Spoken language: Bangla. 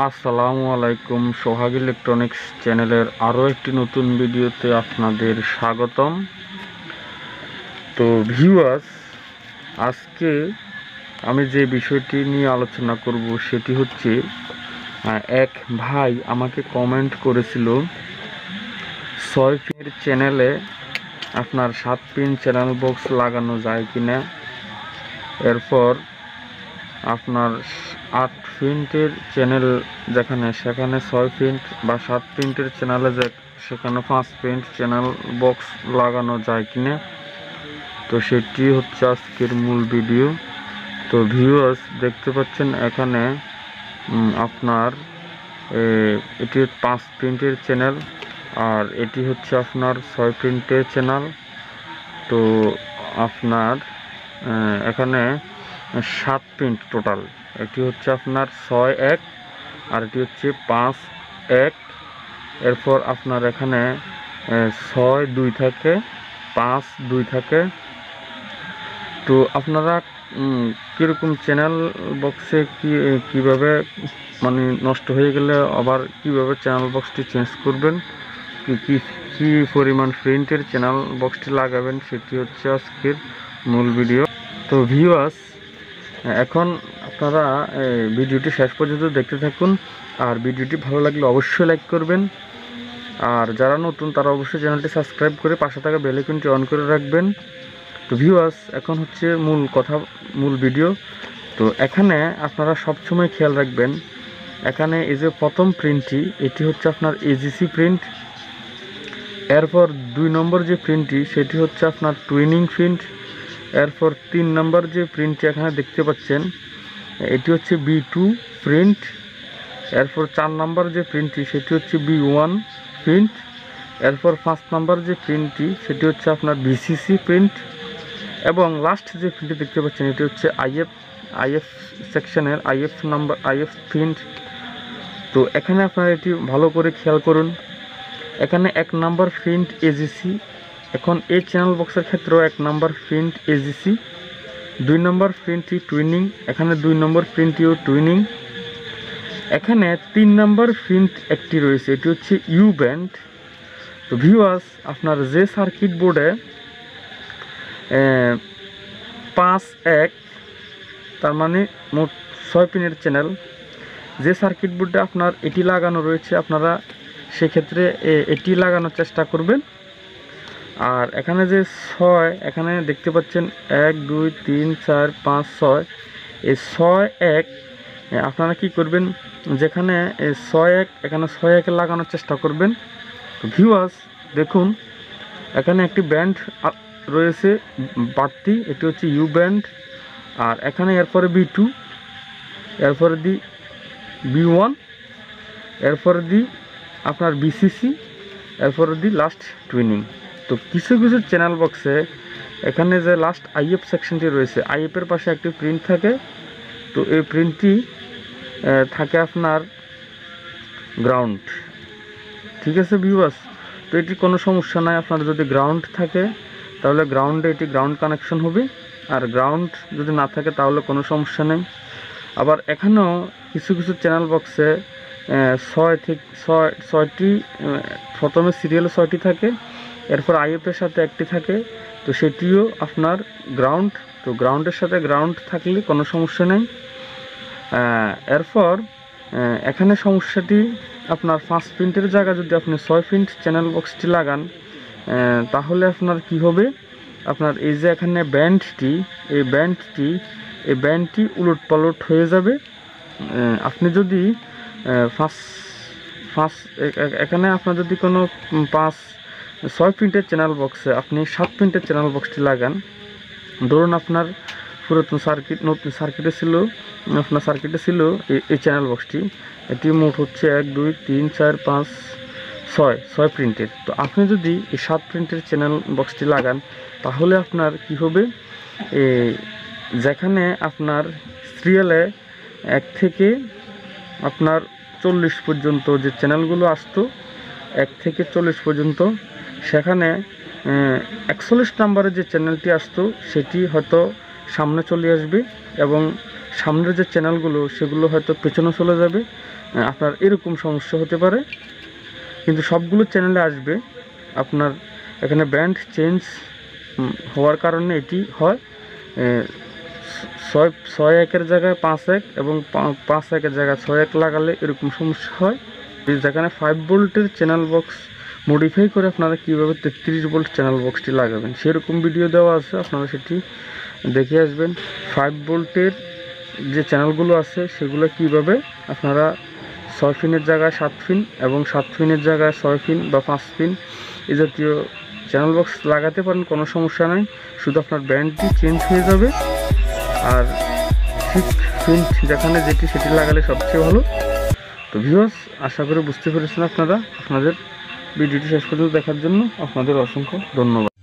আসসালামু আলাইকুম। সোহাগ ইলেকট্রনিক্স চ্যানেলের আরও একটি নতুন ভিডিওতে আপনাদের স্বাগতম। তো ভিউয়ার্স, আজকে আমি যে বিষয়টি নিয়ে আলোচনা করব সেটি হচ্ছে এক ভাই আমাকে কমেন্ট করেছিল 6 পিনের চ্যানেলে আপনার 7 পিন চ্যানেল বক্স লাগানো যায় কিনা। এরপর আপনার 8 প্রিন্টের চ্যানেল যেখানে সেখানে 6 প্রিন্ট বা 7 প্রিন্টের চ্যানেলে সেখানে 5 প্রিন্ট চ্যানেল বক্স লাগানো যায় কিনা। তো সেটি হচ্ছে আজকের মূল ভিডিও। তো ভিউয়ার্স, দেখতে পাচ্ছেন এখানে আপনার এটি 5 প্রিন্টের চ্যানেল আর এটি হচ্ছে আপনার 6 প্রিন্টের চ্যানেল। তো আপনার এখানে 7 প্রিন্ট টোটাল। এটি হচ্ছে আপনার 6-1 আর এটি হচ্ছে 5-1। এরপর আপনার এখানে 6-2 থাকে, 5-2 থাকে। তো আপনারা কীরকম চ্যানেল বক্সে কীভাবে মানে নষ্ট হয়ে গেলে আবার কীভাবে চ্যানেল বক্সটি চেঞ্জ করবেন, কী পরিমাণ প্রিন্টের চ্যানেল বক্সটি লাগাবেন, সেটি হচ্ছে আজকের মূল ভিডিও। তো ভিউয়ার্স, এখন আপনারা ভিডিওটি শেষ পর্যন্ত দেখতে থাকুন। আর ভিডিওটি ভালো লাগলে অবশ্যই লাইক করবেন। আর যারা নতুন তারা অবশ্যই চ্যানেলটি সাবস্ক্রাইব করে পাশে থাকা বেল আইকনটি অন করে রাখবেন। তো ভিউয়ার্স, এখন হচ্ছে মূল ভিডিও। তো এখানে আপনারা সবসময় খেয়াল রাখবেন, এখানে এই যে প্রথম প্রিন্টটি, এটি হচ্ছে আপনার এজিসি প্রিন্ট। এরপর 2 নম্বর যে প্রিন্টটি সেটি হচ্ছে আপনার টুইনিং প্রিন্ট। এরপর 3 নম্বর যে প্রিন্টটি এখানে দেখতে পাচ্ছেন এটি হচ্ছে B2 প্রিন্ট। এরপর 4 নম্বর যে প্রিন্টটি সেটি হচ্ছে B1 প্রিন্ট। এরপর 5 নম্বর যে প্রিন্টটি সেটি হচ্ছে আপনার BCC প্রিন্ট। এবং লাস্ট যে প্রিন্টটি দেখতে পাচ্ছেন এটি হচ্ছে IF সেকশনের IF প্রিন্ট। তো এখানে আপনারা এটি ভালো করে খেয়াল করুন। এখানে 1 নম্বর প্রিন্ট এজিসি। এখন এই চ্যানেল বক্সের ক্ষেত্রেও 1 নম্বর প্রিন্ট এজিসি। 2 নম্বর প্রিন্টটি টুইনিং, এখানে 2 নম্বর প্রিন্টটিও টুইনিং। এখানে 3 নম্বর প্রিন্ট একটি রয়েছে, এটি হচ্ছে ইউ ব্যান্ড। তো ভিউয়ার্স, আপনার যে সার্কিট বোর্ডে 5-1 তার মানে মোট 6 পিনের চ্যানেল, যে সার্কিট বোর্ডে আপনার এটি লাগানো রয়েছে আপনারা সেক্ষেত্রে এটি লাগানোর চেষ্টা করবেন। আর এখানে যে 6, এখানে দেখতে পাচ্ছেন 1 2 3 4 5 6, এই 6-1 আপনারা কি করবেন, যেখানে 6-1 এখানে 6-1 লাগানোর চেষ্টা করবেন। তো ভিউয়ার্স দেখুন, এখানে একটি ব্যান্ড রয়েছে বাড়তি, এটি হচ্ছে ইউ ব্যান্ড। আর এখানে এরপরে B2, এরপরে দি B1, এরপরে দি আপনার BCC, এরপরে দি লাস্ট টুইনিং। তো কিছু কিছু চ্যানেল বক্সে এখানে যে লাস্ট IF সেকশনটি রয়েছে, IF-এর পাশে একটি প্রিন্ট থাকে। তো এই প্রিন্টটি থাকে আপনার গ্রাউন্ড। ঠিক আছে ভিউয়ার্স, তো এটি কোনো সমস্যা নাই। আপনার যদি গ্রাউন্ড থাকে তাহলে গ্রাউন্ডে এটি গ্রাউন্ড কানেকশন হবে, আর গ্রাউন্ড যদি না থাকে তাহলে কোনো সমস্যা নেই। আবার এখানেও কিছু কিছু চ্যানেল বক্সে 6টি প্রথমে সিরিয়ালে 6টি থাকে, এরপর IF-এর সাথে একটি থাকে। তো সেটিও আপনার গ্রাউন্ড। তো গ্রাউন্ডের সাথে গ্রাউন্ড থাকলে কোনো সমস্যা নেই। এরপর এখানে সমস্যাটি আপনার 5 প্রিন্টের জায়গায় যদি আপনি 6 প্রিন্ট চ্যানেল বক্সটি লাগান তাহলে আপনার কি হবে, আপনার এই যে এখানে এই ব্যান্ডটি উলটপালট হয়ে যাবে। আপনি যদি এখানে আপনার যদি কোনো 6 প্রিন্টের চ্যানেল বক্সে আপনি 7 প্রিন্টের চ্যানেল বক্সটি লাগান, ধরুন আপনার পুরাতন নতুন সার্কিটে ছিল এই চ্যানেল বক্সটি, এটি মোট হচ্ছে 1 2 3 4 5 6 প্রিন্টের। তো আপনি যদি এই 7 প্রিন্টের চ্যানেল বক্সটি লাগান তাহলে আপনার কি হবে, যেখানে আপনার সিরিয়ালে 1 থেকে আপনার 40 পর্যন্ত যে চ্যানেলগুলো আসতো, 1 থেকে 40 পর্যন্ত, সেখানে 41 নম্বরের যে চ্যানেলটি আসতো সেটি হয়তো সামনে চলে আসবে এবং সামনের যে চ্যানেলগুলো সেগুলো হয়তো পেছনে চলে যাবে। আপনার এরকম সমস্যা হতে পারে। কিন্তু সবগুলো চ্যানেলে আসবে। আপনার এখানে ব্যান্ড চেঞ্জ হওয়ার কারণে এটি হয়। 6-1-এর জায়গায় 5-1 এবং 5-1-এর জায়গায় 6-1 লাগালে এরকম সমস্যা হয়। যেখানে 5 ভোল্টের চ্যানেল বক্স মডিফাই করে আপনারা কীভাবে 33 ভোল্ট চ্যানেল বক্সটি লাগাবেন সেরকম ভিডিও দেওয়া আছে, আপনারা সেটি দেখে আসবেন। 5 ভোল্টের যে চ্যানেলগুলো আছে সেগুলো কিভাবে আপনারা 6 পিনের জায়গায় 7 পিন এবং 7 পিনের জায়গায় 6 পিন বা 5 পিন এই জাতীয় চ্যানেল বক্স লাগাতে পারেন, কোনো সমস্যা নাই। শুধু আপনার ব্যান্ডটি চেঞ্জ হয়ে যাবে। আর ঠিক পিন যেখানে যেটি সেটি লাগালে সবচেয়ে ভালো। তো ভিউয়ার্স, আশা করি বুঝতে পেরেছেন আপনারা। আপনাদের ভিডিওটি শেষ পর্যন্ত দেখার জন্য আপনাদের অসংখ্য ধন্যবাদ।